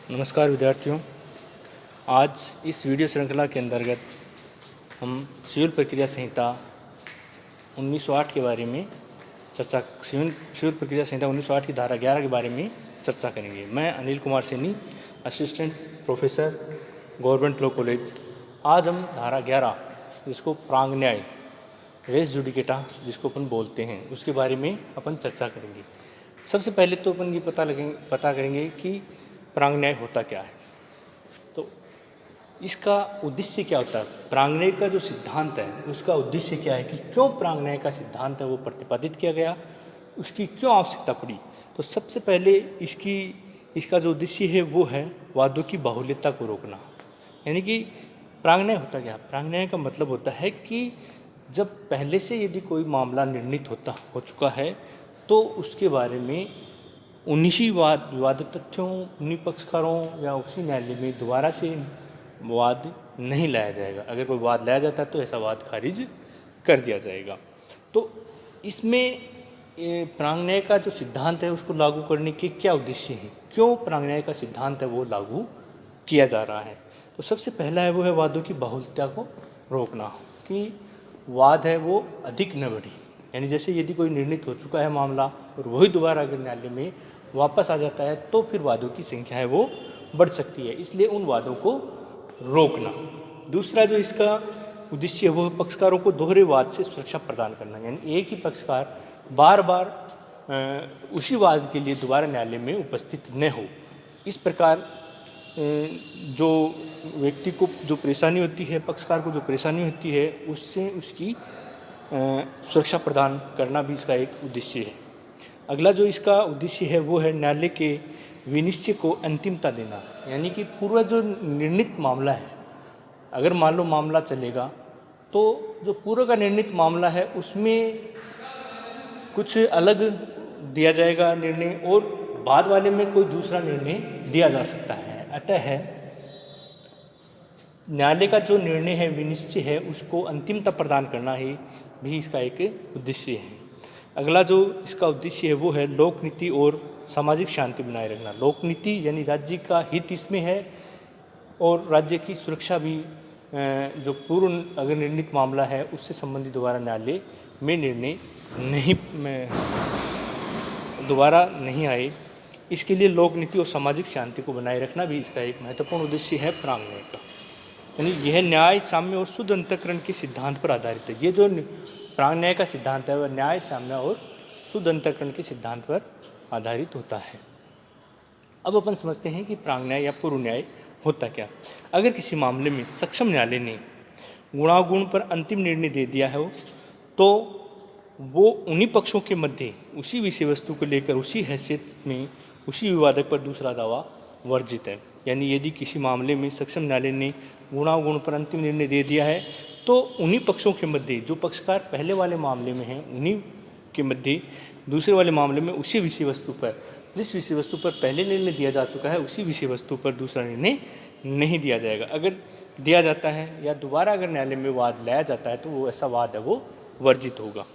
नमस्कार विद्यार्थियों। आज इस वीडियो श्रृंखला के अंतर्गत हम सिविल प्रक्रिया संहिता 1908 के बारे में सिविल प्रक्रिया संहिता 1908 की धारा 11 के बारे में चर्चा करेंगे। मैं Anil Kumar Saini, assistant professor, government law college. आज हम धारा 11 जिसको प्रांग न्याय, रेस जुडिकेटा जिसको अपन बोलते हैं, उसके बारे में अपन चर्चा करेंगे। सबसे पहले तो अपन ये पता करेंगे कि प्रांग न्याय होता क्या है। तो इसका उद्देश्य क्या होता है, प्रांग न्याय का जो सिद्धांत है उसका उद्देश्य क्या है कि क्यों प्रांग न्याय का सिद्धांत है वो प्रतिपादित किया गया, उसकी क्यों आवश्यकता पड़ी। तो सबसे पहले इसका जो उद्देश्य है वो है वादों की बाहुल्यता को रोकना। यानी कि प्रांग न्याय होता क्या, प्रांग न्याय का मतलब होता है कि जब पहले से यदि कोई मामला निर्णीत हो चुका है तो उसके बारे में उन्हीं विवादित तथ्यों, उन्हीं पक्षकारों या उसी न्यायालय में दोबारा से वाद नहीं लाया जाएगा। अगर कोई वाद लाया जाता है तो ऐसा वाद खारिज कर दिया जाएगा। तो इसमें प्रांग न्याय का जो सिद्धांत है उसको लागू करने के क्या उद्देश्य है, क्यों प्रांग न्याय का सिद्धांत है वो लागू किया जा रहा है। तो सबसे पहला है वो है वादों की बहुलता को रोकना, कि वाद है वो अधिक न बढ़े। यानी जैसे यदि कोई निर्णीत हो चुका है मामला और वही दोबारा अगर न्यायालय में वापस आ जाता है तो फिर वादों की संख्या है वो बढ़ सकती है, इसलिए उन वादों को रोकना। दूसरा जो इसका उद्देश्य है वो है पक्षकारों को दोहरे वाद से सुरक्षा प्रदान करना। यानी एक ही पक्षकार बार बार उसी वाद के लिए दोबारा न्यायालय में उपस्थित न हो। इस प्रकार जो व्यक्ति को जो परेशानी होती है, पक्षकार को जो परेशानी होती है, उससे उसकी सुरक्षा प्रदान करना भी इसका एक उद्देश्य है। अगला जो इसका उद्देश्य है वो है न्यायालय के विनिश्चय को अंतिमता देना। यानी कि पूरा जो निर्णीत मामला है, अगर मान लो मामला चलेगा तो जो पूरा का निर्णीत मामला है उसमें कुछ अलग दिया जाएगा निर्णय और बाद वाले में कोई दूसरा निर्णय दिया जा सकता है। अतः न्यायालय का जो निर्णय है, विनिश्चय है, उसको अंतिमता प्रदान करना ही भी इसका एक उद्देश्य है। अगला जो इसका उद्देश्य है वो है लोक नीति और सामाजिक शांति बनाए रखना। लोक नीति यानी राज्य का हित इसमें है और राज्य की सुरक्षा भी, जो पूर्व अगर निर्णीत मामला है उससे संबंधित दोबारा न्यायालय में निर्णय दोबारा नहीं आए, इसके लिए लोक नीति और सामाजिक शांति को बनाए रखना भी इसका एक महत्वपूर्ण उद्देश्य है प्रांग न्याय का। यानी यह न्याय, साम्य और शुद्ध अंतःकरण के सिद्धांत पर आधारित है। ये जो प्रांग न्याय का सिद्धांत है वह न्याय, साम्य और शुद्ध अंतःकरण के सिद्धांत पर आधारित होता है। अब अपन समझते हैं कि प्रांग न्याय या पूर्व न्याय होता क्या। अगर किसी मामले में सक्षम न्यायालय ने गुणागुण पर अंतिम निर्णय दे दिया है तो वो उन्हीं पक्षों के मध्य उसी विषय वस्तु को लेकर उसी हैसियत में उसी विवादक पर दूसरा दावा वर्जित है। यानी यदि किसी मामले में सक्षम न्यायालय ने गुणागुण पर अंतिम निर्णय दे दिया है तो उन्हीं पक्षों के मध्य, जो पक्षकार पहले वाले मामले में हैं उन्हीं के मध्य दूसरे वाले मामले में उसी विषय वस्तु पर, जिस विषय वस्तु पर पहले निर्णय दिया जा चुका है, उसी विषय वस्तु पर दूसरा निर्णय नहीं दिया जाएगा। अगर दिया जाता है या दोबारा अगर न्यायालय में वाद लाया जाता है तो वो ऐसा वाद है वो वर्जित होगा।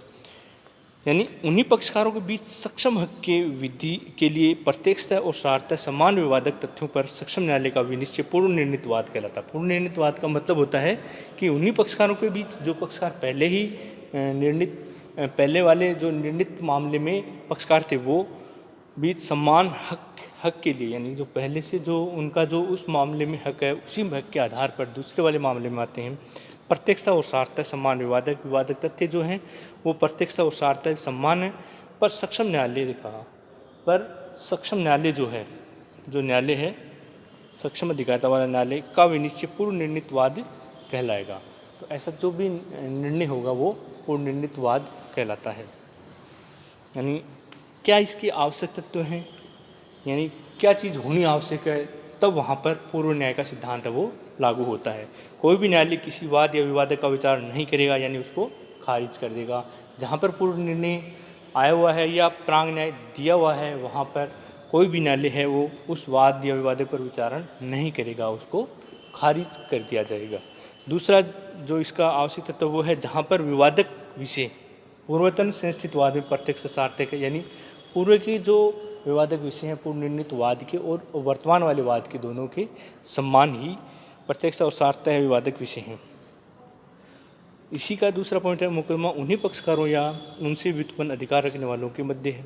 यानी उन्हीं पक्षकारों के बीच सक्षम हक के विधि के लिए प्रत्यक्षतः और सारतः समान विवादक तथ्यों पर सक्षम न्यायालय का विनिश्चय पूर्व निर्णीत वाद कहलाता है। पूर्व निर्णीत वाद का मतलब होता है कि उन्हीं पक्षकारों के बीच, जो पक्षकार पहले ही पहले वाले जो निर्णीत मामले में पक्षकार थे वो बीच समान हक के लिए, यानी जो पहले से जो उनका जो उस मामले में हक है उसी हक के आधार पर दूसरे वाले मामले में आते हैं। प्रत्यक्षता और सारतः समान विवादक तथ्य जो हैं वो प्रत्यक्षता और सारतः समान है, पर सक्षम न्यायालय देखा, पर सक्षम न्यायालय जो है, जो न्यायालय है सक्षम अधिकारिता वाला न्यायालय का विनिश्चय पूर्व निर्णीत वाद कहलाएगा। तो ऐसा जो भी निर्णय होगा वो पूर्व निर्णीत वाद कहलाता है। यानी क्या इसके आवश्यक तत्व हैं, यानी क्या चीज़ होनी आवश्यक है, तब वहाँ पर पूर्व न्याय का सिद्धांत है वो लागू होता है। कोई भी न्यायालय किसी वाद या विवाद का विचार नहीं करेगा, यानी उसको खारिज कर देगा। जहाँ पर पूर्व निर्णय आया हुआ है या प्रांग न्याय दिया हुआ है वहाँ पर कोई भी न्यायालय है वो उस वाद या विवाद पर विचारण नहीं करेगा, उसको खारिज कर दिया जाएगा। दूसरा जो इसका आवश्यक तत्व वो है जहाँ पर विवादक विषय पूर्वतन संस्थित वाद में प्रत्यक्ष सार्थक है। यानी पूर्व की जो विवादक विषय हैं पूर्व निर्णीत वाद के और वर्तमान वाले वाद के, दोनों के सम्मान ही प्रत्यक्षता और सार्थता है विवादक विषय हैं। इसी का दूसरा पॉइंट है, मुकदमा उन्हीं पक्षकारों या उनसे व्युत्पन्न अधिकार रखने वालों के मध्य है।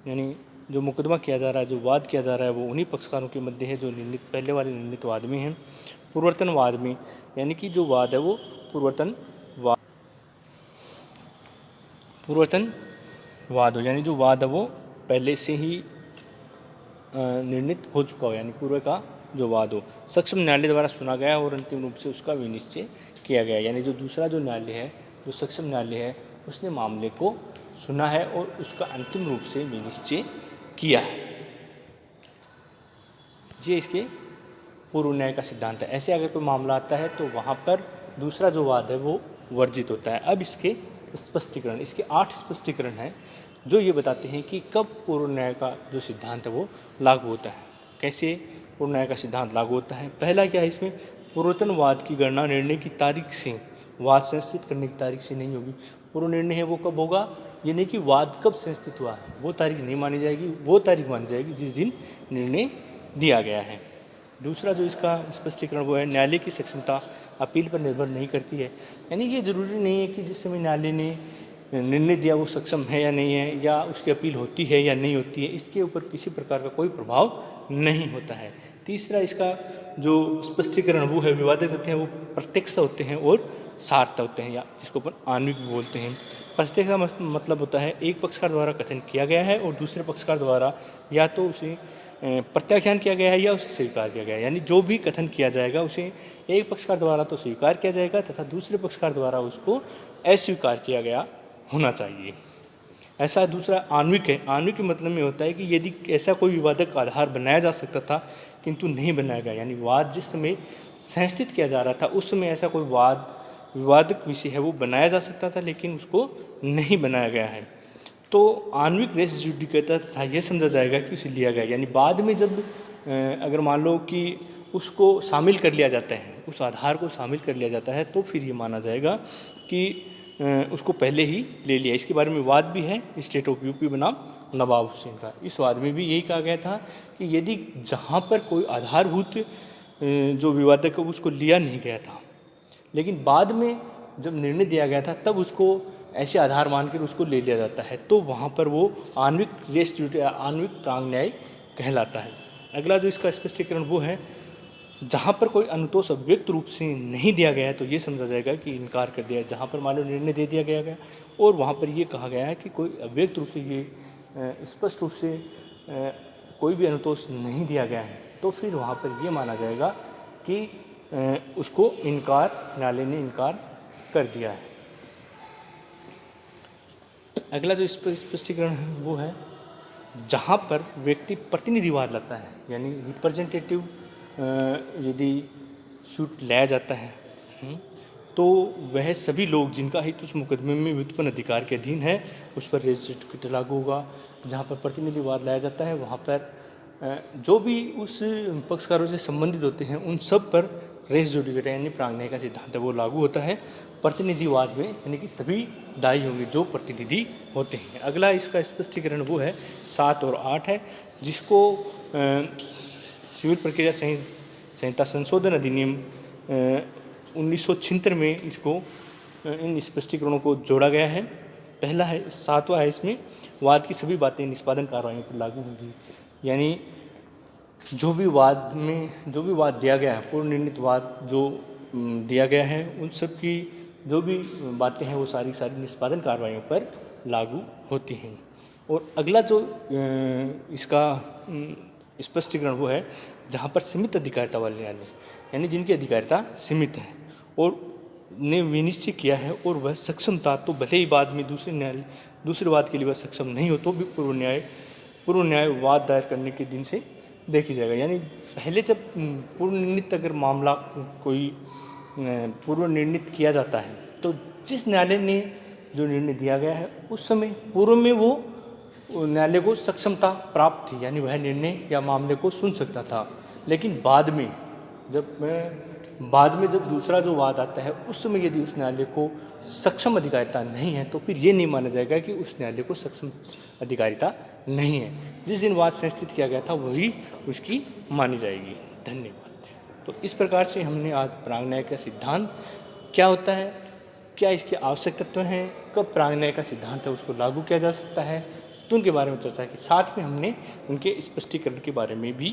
यानी जो मुकदमा किया जा रहा है, जो वाद किया जा रहा है, वो उन्हीं पक्षकारों के मध्य है जो निर्णित पहले वाले निर्णीत वाद में हैं। पूर्ववर्तनवाद में, यानी कि जो वाद है वो पूर्ववर्तनवाद हो, यानी जो वाद है वो पहले से ही निर्णित हो चुका हो, यानी पूर्व का जो वाद हो, सक्षम न्यायालय द्वारा सुना गया और अंतिम रूप से उसका विनिश्चय किया गया। यानी जो दूसरा जो न्यायालय है, जो सक्षम न्यायालय है, उसने मामले को सुना है और उसका अंतिम रूप से विनिश्चय किया है। ये इसके पूर्व न्याय का सिद्धांत है। ऐसे अगर कोई मामला आता है तो वहाँ पर दूसरा जो वाद है वो वर्जित होता है। अब इसके स्पष्टीकरण, इसके 8 स्पष्टीकरण हैं जो ये बताते हैं कि कब पूर्व न्याय का जो सिद्धांत है वो लागू होता है, कैसे पूर्व न्याय का सिद्धांत लागू होता है। पहला क्या है, इसमें पूर्ववर्तनवाद की गणना निर्णय की तारीख से, वाद संस्थित करने की तारीख से नहीं होगी। पूर्व निर्णय है वो कब होगा, ये नहीं कि वाद कब संस्थित हुआ है, वो तारीख नहीं मानी जाएगी, वो तारीख मानी जाएगी जिस दिन निर्णय दिया गया है। दूसरा जो इसका स्पष्टीकरण वो है, न्यायालय की सक्षमता अपील पर निर्भर नहीं करती है। यानी ये जरूरी नहीं है कि जिस समय न्यायालय ने निर्णय दिया वो सक्षम है या नहीं है, या उसकी अपील होती है या नहीं होती है, इसके ऊपर किसी प्रकार का कोई प्रभाव नहीं होता है। तीसरा इसका जो स्पष्टीकरण वो है, विवादित तथ्य हैं वो प्रत्यक्ष होते हैं और सार्थ होते हैं, या जिसको अपन आणविक भी बोलते हैं। प्रत्यक्ष का मतलब होता है एक पक्षकार द्वारा कथन किया गया है और दूसरे पक्षकार द्वारा या तो उसे प्रत्याख्यान किया गया है या उसे स्वीकार किया गया है। यानी जो भी कथन किया जाएगा उसे एक पक्षकार द्वारा तो स्वीकार किया जाएगा तथा दूसरे पक्षकार द्वारा उसको अस्वीकार किया गया होना चाहिए। ऐसा दूसरा आणविक है। आणविक के मतलब में होता है कि यदि ऐसा कोई विवादक आधार बनाया जा सकता था किंतु नहीं बनाया गया, यानी वाद जिस समय संस्थित किया जा रहा था उस समय ऐसा कोई विवादक विषय है वो बनाया जा सकता था लेकिन उसको नहीं बनाया गया है, तो आणविक रेस जुडिकेटा था यह समझा जाएगा कि उसे लिया गया। यानी बाद में जब अगर मान लो कि उसको शामिल कर लिया जाता है, उस आधार को शामिल कर लिया जाता है, तो फिर ये माना जाएगा कि उसको पहले ही ले लिया। इसके बारे में वाद भी है स्टेट ऑफ यूपी बनाम नवाब हुसैन का। इस वाद में भी यही कहा गया था कि यदि जहाँ पर कोई आधारभूत जो विवादक है उसको लिया नहीं गया था, लेकिन बाद में जब निर्णय दिया गया था तब उसको ऐसे आधार मानकर उसको ले लिया जाता है, तो वहाँ पर वो आणविक रेस आणविक प्रांग न्याय कहलाता है। अगला जो इसका स्पष्टीकरण वो है, जहाँ पर कोई अनुतोष अव्यक्त रूप से नहीं दिया गया है तो ये समझा जाएगा कि इनकार कर दिया है। जहाँ पर मान लो निर्णय दे दिया गया और वहाँ पर ये कहा गया है कि कोई अव्यक्त रूप से, ये स्पष्ट रूप से कोई भी अनुतोष नहीं दिया गया है, तो फिर वहाँ पर ये माना जाएगा कि उसको न्यायालय ने इनकार कर दिया है। अगला जो स्पष्टीकरण है वो है, जहाँ पर व्यक्ति प्रतिनिधिवाद लाता है, यानी रिप्रेजेंटेटिव यदि सूट लाया जाता है तो वह सभी लोग जिनका हित उस मुकदमे में व्युत्पन्न अधिकार के अधीन है उस पर रेस जुडिकेटा लागू होगा। जहाँ पर प्रतिनिधिवाद लाया जाता है वहाँ पर जो भी उस पक्षकारों से संबंधित होते हैं उन सब पर रेस जुडिकेटा यानी प्रांग न्याय का सिद्धांत है वो लागू होता है प्रतिनिधिवाद में, यानी कि सभी दायी होंगे जो प्रतिनिधि होते हैं। अगला इसका स्पष्टीकरण वो है 7 और 8 है, जिसको सिविल प्रक्रिया संहिता संशोधन अधिनियम 1976 में इसको इन स्पष्टीकरणों को जोड़ा गया है। पहला है 7वां है, इसमें वाद की सभी बातें निष्पादन कार्रवाइयों पर लागू होंगी। यानी जो भी वाद दिया गया है, पूर्व निर्णीत वाद जो दिया गया है, उन सब की जो भी बातें हैं वो सारी निष्पादन कार्रवाइयों पर लागू होती हैं। और अगला जो इसका स्पष्टीकरण वो है, जहाँ पर सीमित अधिकारिता वाले न्यायालय, यानी जिनकी अधिकारिता सीमित है और ने विनिश्चय किया है और वह सक्षम था, तो भले ही बाद में दूसरे वाद के लिए वह सक्षम नहीं हो तो भी पूर्व न्याय वाद दायर करने के दिन से देखी जाएगा। यानी पहले जब पूर्व निर्णीत अगर मामला कोई पूर्व निर्णीत किया जाता है तो जिस न्यायालय ने जो निर्णय दिया गया है उस समय पूर्व में वो न्यायालय को सक्षमता प्राप्त थी, यानी वह निर्णय या मामले को सुन सकता था। लेकिन बाद में जब बाद में जब दूसरा जो वाद आता है उस समय यदि उस न्यायालय को सक्षम अधिकारिता नहीं है तो फिर ये नहीं माना जाएगा कि उस न्यायालय को सक्षम अधिकारिता नहीं है। जिस दिन वाद संस्थित किया गया था वही उसकी मानी जाएगी। धन्यवाद। तो इस प्रकार से हमने आज प्रांग न्याय का सिद्धांत क्या होता है, क्या इसके आवश्यक तत्व हैं, कब प्रांग न्याय का सिद्धांत है उसको लागू किया जा सकता है, तो उनके बारे में चर्चा की। साथ में हमने उनके स्पष्टीकरण के बारे में भी